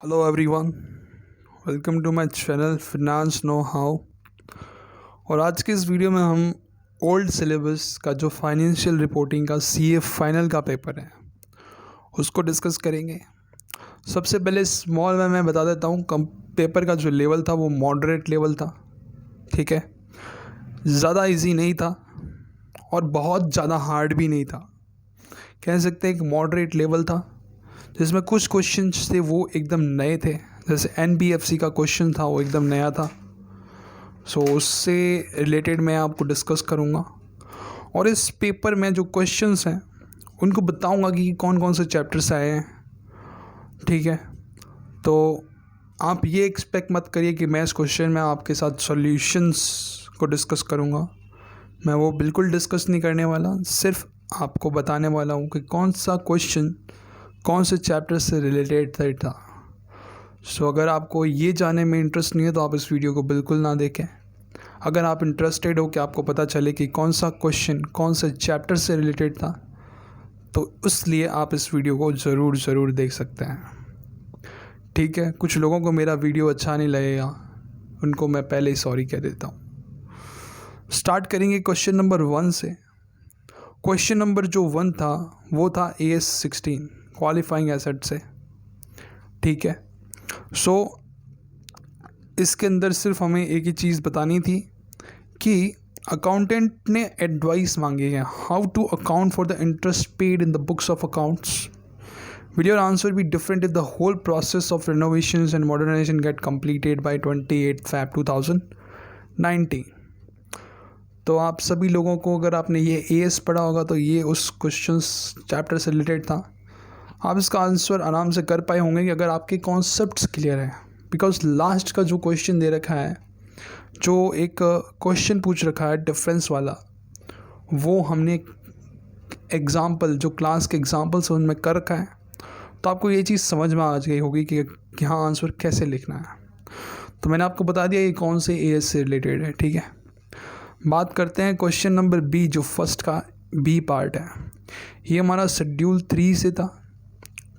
Hello everyone, welcome to my channel finance know how. और आज के इस वीडियो में हम ओल्ड सिलेबस का जो फाइनेंशियल रिपोर्टिंग का सीए फाइनल का पेपर है उसको डिस्कस करेंगे। सबसे पहले स्मॉल में मैं बता देता हूँ, कम पेपर का जो लेवल था वो मॉडरेट लेवल था। ठीक है, ज़्यादा इजी नहीं था और बहुत ज़्यादा हार्ड भी नहीं था। कह सकते हैं एक मॉडरेट लेवल था जिसमें कुछ क्वेश्चंस थे वो एकदम नए थे। जैसे एनबीएफसी का क्वेश्चन था वो एकदम नया था। सो उससे रिलेटेड मैं आपको डिस्कस करूँगा और इस पेपर में जो क्वेश्चंस हैं उनको बताऊँगा कि कौन कौन से चैप्टर्स आए हैं। ठीक है, तो आप ये एक्सपेक्ट मत करिए कि मैं इस क्वेश्चन में आपके साथ सॉल्यूशंस को डिस्कस करूँगा। मैं वो बिल्कुल डिस्कस नहीं करने वाला, सिर्फ आपको बताने वाला हूँ कि कौन सा क्वेश्चन कौन से चैप्टर से रिलेटेड था। सो अगर आपको ये जानने में इंटरेस्ट नहीं है तो आप इस वीडियो को बिल्कुल ना देखें। अगर आप इंटरेस्टेड हो कि आपको पता चले कि कौन सा क्वेश्चन कौन से चैप्टर से रिलेटेड था तो इसलिए आप इस वीडियो को ज़रूर देख सकते हैं। ठीक है, कुछ लोगों को मेरा वीडियो अच्छा नहीं लगेगा, उनको मैं पहले ही सॉरी कह देता हूँ। स्टार्ट करेंगे क्वेश्चन नंबर 1 से। क्वेश्चन नंबर जो 1 था वो था AS16 क्वालिफाइंग एसेट से। ठीक है, सो इसके अंदर सिर्फ हमें एक ही चीज़ बतानी थी कि अकाउंटेंट ने एडवाइस मांगी है how to account for the interest paid in the books of accounts. Will your answer be different if the whole process of renovations and modernisation get completed by 28 Feb 2019। तो आप सभी लोगों को, अगर आपने ये एएस पढ़ा होगा तो ये उस क्वेश्चन चैप्टर से रिलेटेड था। आप इसका आंसर आराम से कर पाए होंगे कि अगर आपके कॉन्सेप्ट्स क्लियर हैं। बिकॉज लास्ट का जो क्वेश्चन दे रखा है, जो एक क्वेश्चन पूछ रखा है डिफरेंस वाला, वो हमने एग्जाम्पल जो क्लास के एग्जाम्पल्स उनमें कर रखा है। तो आपको ये चीज़ समझ में आ गई होगी कि यहाँ आंसर कैसे लिखना है। तो मैंने आपको बता दिया ये कौन से एएस से रिलेटेड है। ठीक है, बात करते हैं क्वेश्चन नंबर बी, जो फर्स्ट का बी पार्ट है। ये हमारा शेड्यूल 3 से था।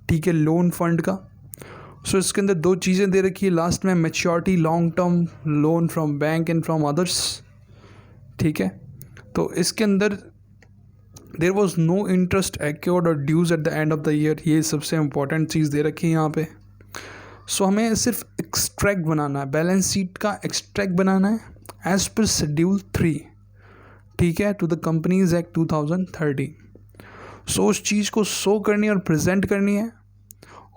ठीक है, लोन फंड का। सो इसके अंदर दो चीज़ें दे रखी है लास्ट में, maturity long term loan from bank and from others. ठीक है, तो इसके अंदर there was no interest accrued और dues at the end of the year. ये सबसे इंपॉर्टेंट चीज़ दे रखी है यहाँ पे। सो हमें सिर्फ एक्सट्रैक्ट बनाना है, बैलेंस शीट का एक्सट्रैक्ट बनाना है एज पर शेड्यूल 3। ठीक है, टू द कंपनीज एक्ट 2013। सो उस चीज़ को शो करनी है और प्रेजेंट करनी है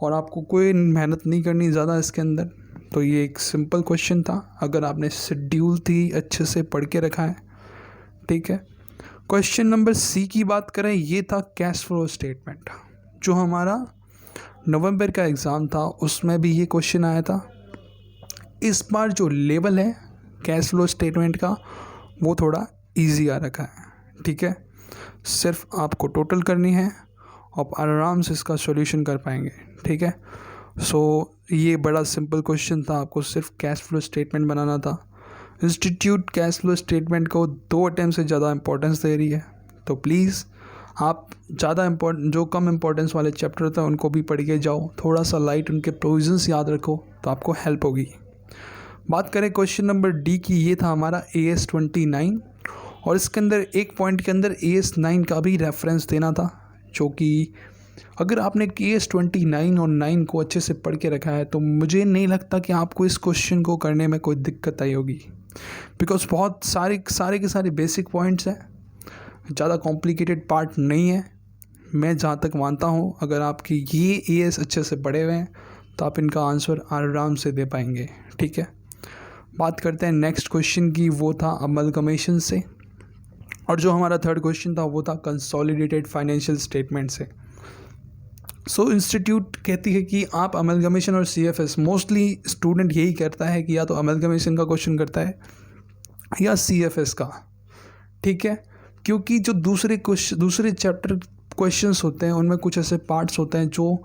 और आपको कोई मेहनत नहीं करनी ज़्यादा इसके अंदर। तो ये एक सिंपल क्वेश्चन था अगर आपने शेड्यूल 3 अच्छे से पढ़ के रखा है। ठीक है, क्वेश्चन नंबर सी की बात करें, ये था कैश फ्लो स्टेटमेंट। जो हमारा नवंबर का एग्ज़ाम था उसमें भी ये क्वेश्चन आया था। इस बार जो लेवल है कैश फ्लो स्टेटमेंट का वो थोड़ा इजी आ रखा है। ठीक है, सिर्फ आपको टोटल करनी है और आराम से इसका सॉल्यूशन कर पाएंगे। ठीक है, सो ये बड़ा सिंपल क्वेश्चन था, आपको सिर्फ कैश फ्लो स्टेटमेंट बनाना था। इंस्टीट्यूट कैश फ्लो स्टेटमेंट को 2 अटैम्प्ट से ज़्यादा इंपॉर्टेंस दे रही है, तो प्लीज़ आप ज़्यादा इम्पोर्टेंट जो कम इंपॉर्टेंस वाले चैप्टर थे उनको भी पढ़ के जाओ, थोड़ा सा लाइट उनके प्रोविजंस याद रखो तो आपको हेल्प होगी। बात करें क्वेश्चन नंबर डी की, ये था हमारा AS29 और इसके अंदर एक पॉइंट के अंदर AS9 का भी रेफरेंस देना था, जो कि अगर आपने AS29 और 9 को अच्छे से पढ़ के रखा है तो मुझे नहीं लगता कि आपको इस क्वेश्चन को करने में कोई दिक्कत आई होगी। बिकॉज बहुत सारे के सारे बेसिक पॉइंट्स हैं, ज़्यादा कॉम्प्लिकेटेड पार्ट नहीं है। मैं जहाँ तक मानता हूँ अगर आपकी ये एएस अच्छे से पढ़े हुए हैं तो आप इनका आंसर आराम से दे पाएंगे। ठीक है, बात करते हैं नेक्स्ट क्वेश्चन की, वो था अमलगमेशन से। और जो हमारा थर्ड क्वेश्चन था वो था कंसोलिडेटेड फाइनेंशियल स्टेटमेंट से। सो इंस्टीट्यूट कहती है कि आप अमलगमेशन और CFS, मोस्टली स्टूडेंट यही करता है कि या तो अमलगमेशन का क्वेश्चन करता है या CFS का। ठीक है, क्योंकि जो दूसरे चैप्टर क्वेश्चंस होते हैं उनमें कुछ ऐसे पार्ट्स होते हैं जो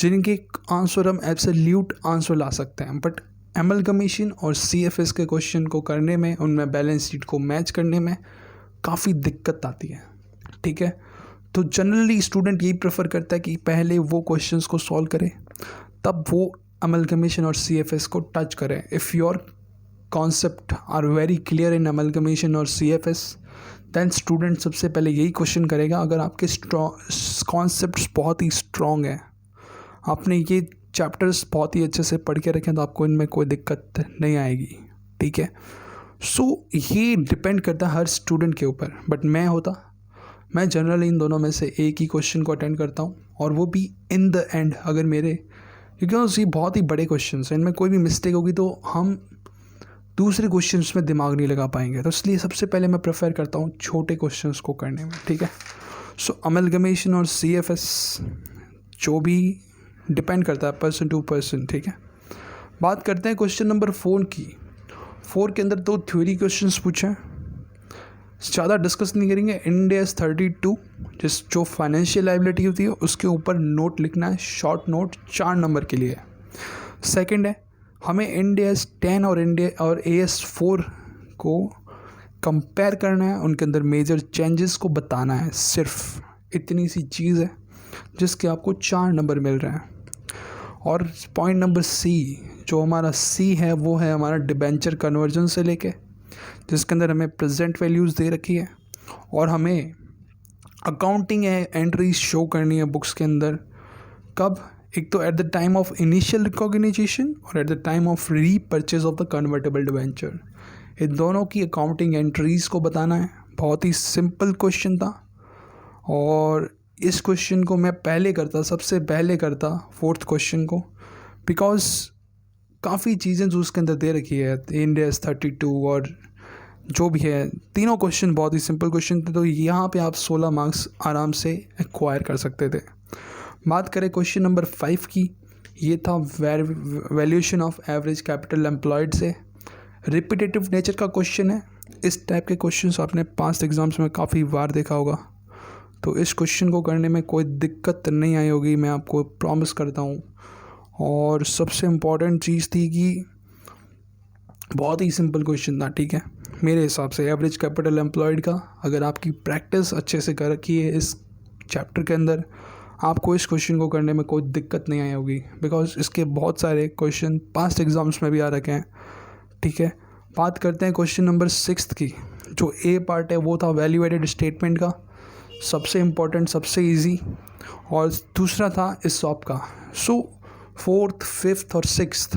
जिनके आंसर हम एब्सोल्यूट आंसर ला सकते हैं, बट अमलगमेशन और CFS के क्वेश्चन को करने में, उनमें बैलेंस शीट को मैच करने में काफ़ी दिक्कत आती है। ठीक है, तो जनरली स्टूडेंट यही प्रेफर करता है कि पहले वो क्वेश्चंस को सॉल्व करे तब वो अमलगमेशन और CFS को टच करें। If your concept are very clear in amalgamation और CFS, दैन स्टूडेंट सबसे पहले यही क्वेश्चन करेगा। अगर आपके कॉन्सेप्ट्स बहुत ही स्ट्रॉन्ग हैं, आपने ये चैप्टर्स बहुत ही अच्छे से पढ़ के रखें, तो आपको इनमें कोई दिक्कत नहीं आएगी, ठीक है। सो ये डिपेंड करता है हर स्टूडेंट के ऊपर। बट मैं जनरली इन दोनों में से एक ही क्वेश्चन को अटेंड करता हूँ, और वो भी इन द एंड। अगर मेरे, क्योंकि ये बहुत ही बड़े क्वेश्चन हैं, इनमें कोई भी मिस्टेक होगी तो हम दूसरे क्वेश्चंस में दिमाग नहीं लगा पाएंगे, तो इसलिए सबसे पहले मैं प्रेफर करता हूँ छोटे क्वेश्चंस को करने में, ठीक है। सो अमलगमेशन और CFS जो भी डिपेंड करता है पर्सन टू पर्सन, ठीक है। बात करते हैं क्वेश्चन नंबर 4 की। 4 के अंदर 2 थ्योरी क्वेश्चंस पूछे हैं, ज़्यादा डिस्कस नहीं करेंगे। इंड AS 32 जो फाइनेंशियल लायबिलिटी होती है उसके ऊपर नोट लिखना है, शॉर्ट नोट 4 नंबर के लिए। सेकंड है, हमें इंड AS 10 और AS 4 को कंपेयर करना है, उनके अंदर मेजर चेंजेस को बताना है। सिर्फ इतनी सी चीज़ है जिसके आपको 4 नंबर मिल रहे हैं। और पॉइंट नंबर C, जो हमारा C है वो है हमारा डिबेंचर कन्वर्जन से लेके, जिसके अंदर हमें प्रेजेंट वैल्यूज़ दे रखी है और हमें अकाउंटिंग एंट्रीज शो करनी है बुक्स के अंदर। कब? एक तो at the time of initial recognition और at the time of repurchase of the convertible debenture. इन दोनों की अकाउंटिंग एंट्रीज़ को बताना है। बहुत ही सिंपल क्वेश्चन था, और इस क्वेश्चन को मैं सबसे पहले करता 4th क्वेश्चन को, बिकॉज काफ़ी चीज़ें जो उसके अंदर दे रखी है, इंड AS 32 और जो भी है, तीनों क्वेश्चन बहुत ही सिंपल क्वेश्चन थे, तो यहाँ पे आप 16 मार्क्स आराम से एक्वायर कर सकते थे। बात करें क्वेश्चन नंबर 5 की, ये था valuation of average capital employed से। रिपीटेटिव नेचर का क्वेश्चन है। इस टाइप के क्वेश्चंस आपने पास्ट एग्जाम्स में काफ़ी बार देखा होगा, तो इस क्वेश्चन को करने में कोई दिक्कत नहीं आई होगी, मैं आपको प्रॉमिस करता हूँ। और सबसे इम्पॉर्टेंट चीज़ थी कि बहुत ही सिंपल क्वेश्चन था, ठीक है। मेरे हिसाब से एवरेज कैपिटल एम्प्लॉयड का अगर आपकी प्रैक्टिस अच्छे से कर रखी है इस चैप्टर के अंदर, आपको इस क्वेश्चन को करने में कोई दिक्कत नहीं आई होगी, बिकॉज इसके बहुत सारे क्वेश्चन पास्ट एग्जाम्स में भी आ रखे हैं, ठीक है। बात करते हैं क्वेश्चन नंबर 6 की। जो A पार्ट है वो था वैल्यू एडेड स्टेटमेंट का, सबसे इम्पोर्टेंट, सबसे इजी, और दूसरा था ESOP का। सो 4th, 5th और 6th,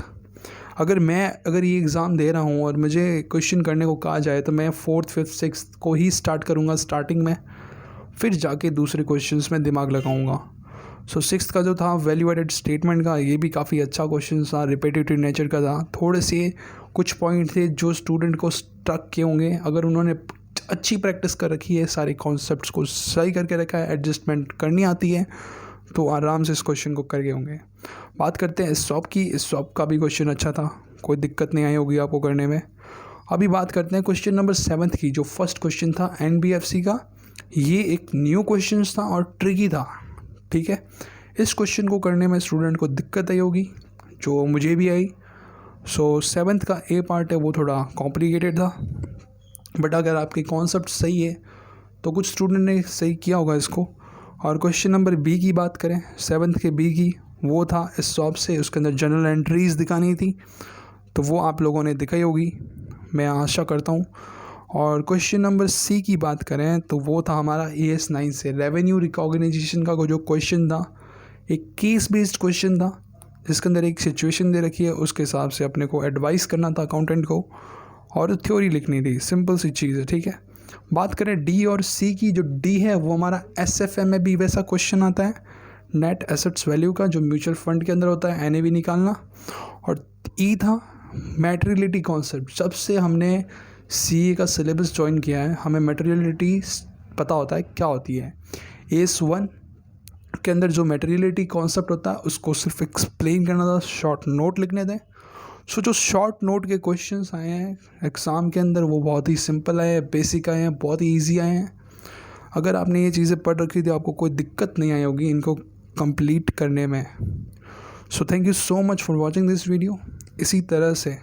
अगर ये एग्ज़ाम दे रहा हूँ और मुझे क्वेश्चन करने को कहा जाए तो मैं 4th, 5th, 6th को ही स्टार्ट करूँगा स्टार्टिंग में, फिर जाके दूसरे क्वेश्चंस में दिमाग लगाऊंगा। सो 6th का जो था वैल्यू एडेड स्टेटमेंट का, ये भी काफ़ी अच्छा क्वेश्चन था, रिपीटेटिव नेचर का था। थोड़े से कुछ पॉइंट थे जो स्टूडेंट को स्टक किए होंगे, अगर उन्होंने अच्छी प्रैक्टिस कर रखी है, सारे कॉन्सेप्ट्स को सही करके रखा है, एडजस्टमेंट करनी आती है, तो आराम से इस क्वेश्चन को करके होंगे। बात करते हैं ESOP की। ESOP का भी क्वेश्चन अच्छा था, कोई दिक्कत नहीं आई होगी आपको करने में। अभी बात करते हैं क्वेश्चन नंबर 7 की। जो फर्स्ट क्वेश्चन था NBFC का, ये एक न्यू क्वेश्चन था और ट्रिकी था, ठीक है। इस क्वेश्चन को करने में स्टूडेंट को दिक्कत आई होगी, जो मुझे भी आई। सो 7th का A पार्ट है वो थोड़ा कॉम्प्लिकेटेड था, बट अगर आपके कॉन्सेप्ट सही है तो कुछ स्टूडेंट ने सही किया होगा इसको। और क्वेश्चन नंबर B की बात करें, 7th के B की, वो था ESOP से, उसके अंदर जनरल एंट्रीज़ दिखानी थी, तो वो आप लोगों ने दिखाई होगी, मैं आशा करता हूँ। और क्वेश्चन नंबर C की बात करें तो वो था हमारा AS 9 से, रेवेन्यू रिकॉग्निशन का जो क्वेश्चन था, एक केस बेस्ड क्वेश्चन था, जिसके अंदर एक सिचुएशन दे रखी है, उसके हिसाब से अपने को एडवाइस करना था अकाउंटेंट को, और थ्योरी लिखनी थी। सिंपल सी चीज़ है, ठीक है। बात करें D और C की, जो D है वो हमारा SFM में भी वैसा क्वेश्चन आता है, नेट एसेट्स वैल्यू का, जो म्यूचुअल फंड के अंदर होता है, NAV निकालना। और E था मैटेरियलिटी कॉन्सेप्ट। जब से हमने CA का सिलेबस ज्वाइन किया है, हमें मैटेरियलिटी पता होता है क्या होती है। AS 1 के अंदर जो मैटेरियलिटी कॉन्सेप्ट होता है उसको सिर्फ एक्सप्लेन करना था, शॉर्ट नोट लिखने थे। सो जो शॉर्ट नोट के क्वेश्चंस आए हैं एग्ज़ाम के अंदर, वो बहुत ही सिंपल आए हैं, बेसिक आए हैं, बहुत ही ईजी आए हैं। अगर आपने ये चीज़ें पढ़ रखी थी आपको कोई दिक्कत नहीं आई होगी इनको कंप्लीट करने में। So thank you so much for watching this video. इसी तरह से